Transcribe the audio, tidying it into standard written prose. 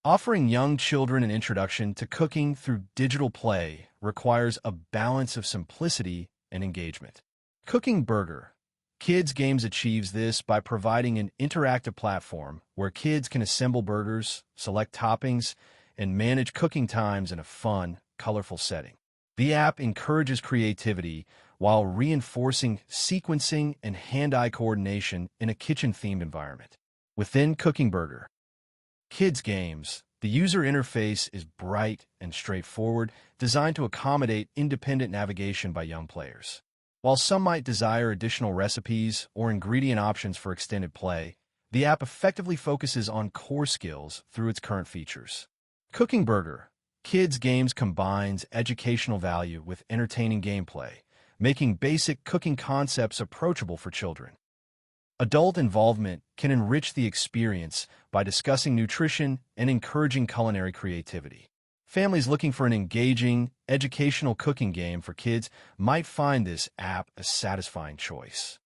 Offering young children an introduction to cooking through digital play requires a balance of simplicity and engagement. Cooking Burger Kids Games achieves this by providing an interactive platform where kids can assemble burgers, select toppings, and manage cooking times in a fun, colorful setting. The app encourages creativity while reinforcing sequencing and hand-eye coordination in a kitchen-themed environment. Within Cooking Burger Kids Games, the user interface is bright and straightforward, designed to accommodate independent navigation by young players. While some might desire additional recipes or ingredient options for extended play, the app effectively focuses on core skills through its current features. Cooking Burger Kids Games combines educational value with entertaining gameplay, making basic cooking concepts approachable for children. Adult involvement can enrich the experience by discussing nutrition and encouraging culinary creativity. Families looking for an engaging, educational cooking game for kids might find this app a satisfying choice.